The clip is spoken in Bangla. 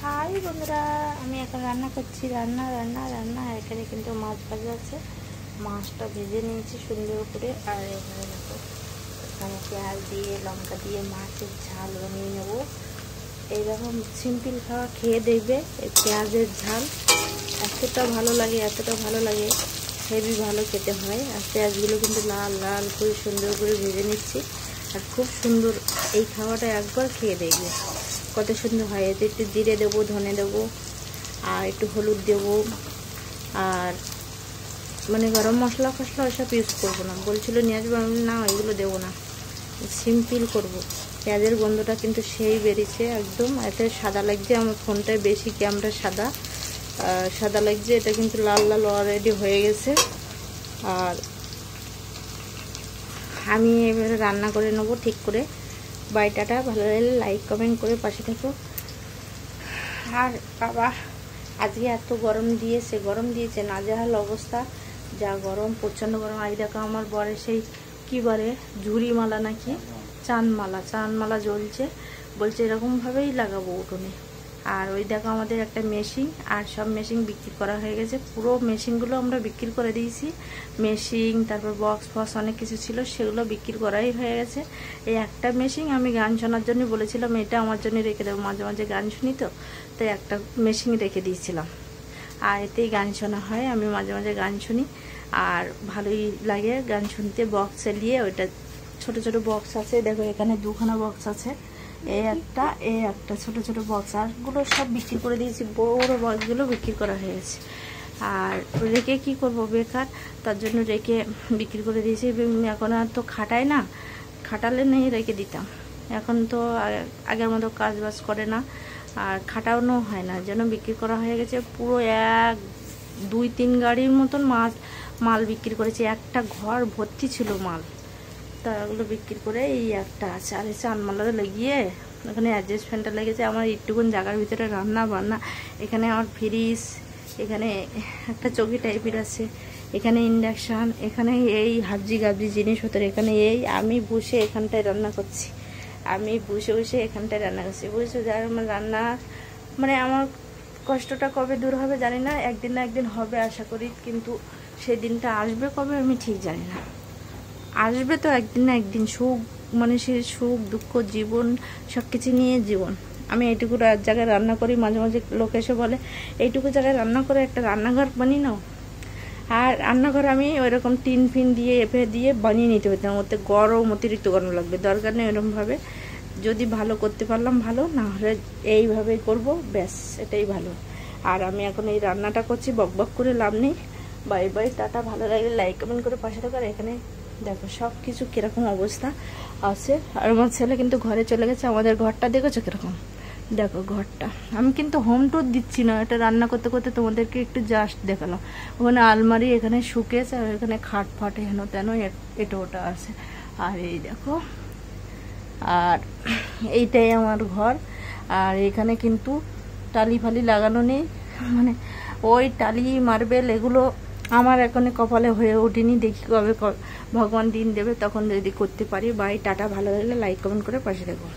হাই বন্ধুরা, আমি এখন রান্না করছি। রান্না রান্না রান্না এখানে কিন্তু মাছ ভাজা আছে। মাছটা ভেজে নিয়েছি সুন্দর করে। আর এখানে দেখো, এখানে পেঁয়াজ দিয়ে লঙ্কা দিয়ে মাছের ঝাল বানিয়ে নেব। এইরকম সিম্পল খাওয়া খেয়ে দেখবে, এই পেঁয়াজের ঝাল এতটা ভালো লাগে, এতটা ভালো লাগে, হেভি ভালো খেতে হয়। আর পেঁয়াজগুলো কিন্তু লাল লাল করে সুন্দর করে ভেজে নিচ্ছি। আর খুব সুন্দর এই খাওয়াটা একবার খেয়ে দেখবে কত সুন্দর হয়। এতে একটু জিরে দেবো, ধনে দেবো, আর একটু হলুদ দেবো। আর মানে গরম মশলা ফসলা ওসব ইউজ করবো না, বলছিল নিয়ে আসবো, আমি না এগুলো দেবো না, সিম্পল করবো। পেঁয়াজের গন্ধটা কিন্তু সেই বেরিয়েছে একদম। এতে সাদা লাগছে, আমার ফোনটায় বেশি ক্যামেরা সাদা সাদা লাগছে। এটা কিন্তু লাল লাল অলরেডি হয়ে গেছে। আর আমি এবারে রান্না করে নেবো ঠিক করে। বাইটাটা ভালো লাগলে লাইক কমেন্ট করে পাশে থাকো। আর বাবা আজকে এত গরম দিয়েছে নাজেহাল অবস্থা, যা গরম, প্রচণ্ড গরম। আজ দেখো আমার বরে সেই কী বলে ঝুড়িমালা নাকি চানমালা জ্বলছে, বলছে এরকমভাবেই লাগাবো উঠোনে। আর ওই দেখো আমাদের একটা মেশিন, আর সব মেশিন বিক্রি করা হয়ে গেছে। পুরো মেশিনগুলো আমরা বিক্রি করে দিয়েছি। মেশিন, তারপর বক্স ফক্স অনেক কিছু ছিল, সেগুলো বিক্রি করাই হয়ে গেছে। এই একটা মেশিন আমি গান শোনার জন্য বলেছিলাম, এটা আমার জন্য রেখে দেবো, মাঝে মাঝে গান শুনি তো, তাই একটা মেশিন রেখে দিয়েছিলাম। আর এতেই গান শোনা হয়, আমি মাঝে মাঝে গান শুনি, আর ভালোই লাগে গান শুনতে। বক্সে নিয়ে ওইটা ছোট ছোট বক্স আছে, দেখো এখানে দুখানা বক্স আছে, এই একটা ছোট ছোট বক্স। আরগুলো সব বিক্রি করে দিয়েছি, বড় বক্সগুলো বিক্রি করা হয়ে গেছে। আর রেখে কি করব, বেকার, তার জন্য রেখে বিক্রি করে দিয়েছি। এখন আর তো খাটায় না, খাটালে নেই রেখে দিতাম। এখন তো আগের মতো কাজ বাজ করে না, আর খাটানো হয় না, যেন বিক্রি করা হয়ে গেছে। পুরো 1-2-3 গাড়ির মতন মাল বিক্রি করেছি। একটা ঘর ভর্তি ছিল মাল, তারগুলো বিক্রি করে এই একটা আছে। আর এসে আনমালাতে লাগিয়ে এখানে অ্যাডজাস্ট ফ্যানটা লেগেছে। আমার একটুকুন জায়গার ভিতরে রান্না বান্না, এখানে আমার ফ্রিজ, এখানে একটা চৌকি টাইপের আছে, এখানে ইন্ডাকশান, এখানে এই হাবজি গাবজি জিনিসপত্র, এখানে এই আমি বসে এখানটায় রান্না করছি। এখানটায় রান্না করছি, বুঝছো? যার আমার রান্না মানে আমার কষ্টটা কবে দূর হবে জানি না, একদিন না একদিন হবে আশা করি, কিন্তু সেই দিনটা আসবে কবে আমি ঠিক জানি না। আসবে তো একদিন না একদিন। সুখ মানুষের সুখ দুঃখ জীবন সব কিছু নিয়ে জীবন। আমি এইটুকু জায়গায় রান্না করি, মাঝে মাঝে লোক এসে বলে এইটুকু জায়গায় রান্না করে একটা রান্নাঘর বানিয়ে নাও। আর রান্নাঘর আমি ওইরকম টিন ফিন দিয়ে এফে দিয়ে বানিয়ে নিতে পারতাম, ওতে গরম, অতিরিক্ত গরম লাগবে, দরকার নেই ওরকমভাবে। যদি ভালো করতে পারলাম ভালো, না হলে এইভাবেই করবো, ব্যাস এটাই ভালো। আর আমি এখন এই রান্নাটা করছি, বক করে লাভ নেই। Bye bye, tata. ভালো লাগলে লাইক কমেন্ট করে পাশে থাকো। আর এখানে দেখো সব কিছু কীরকম অবস্থা আছে। আর আমার ছেলে কিন্তু ঘরে চলে গেছে। আমাদের ঘরটা দেখেছো কীরকম, দেখো ঘরটা। আমি কিন্তু হোম টুর দিচ্ছি না, এটা রান্না করতে করতে তোমাদেরকে একটু জাস্ট দেখালাম। ওখানে আলমারি, এখানে শোকেস, আর এখানে খাট ফাট হেন তেন এটা ওটা আছে। আর এই দেখো, আর এইটাই আমার ঘর। আর এখানে কিন্তু টালি ফালি লাগানো নেই, মানে ওই টালি মার্বেল এগুলো আমার এখনো কপালে হয়ে ওঠেনি। দেখি কবে ভগবান দিন দেবে, তখন যদি করতে পারি। Bye, tata. ভালো লাগলে লাইক কমেন্ট করে পাশে থাকো।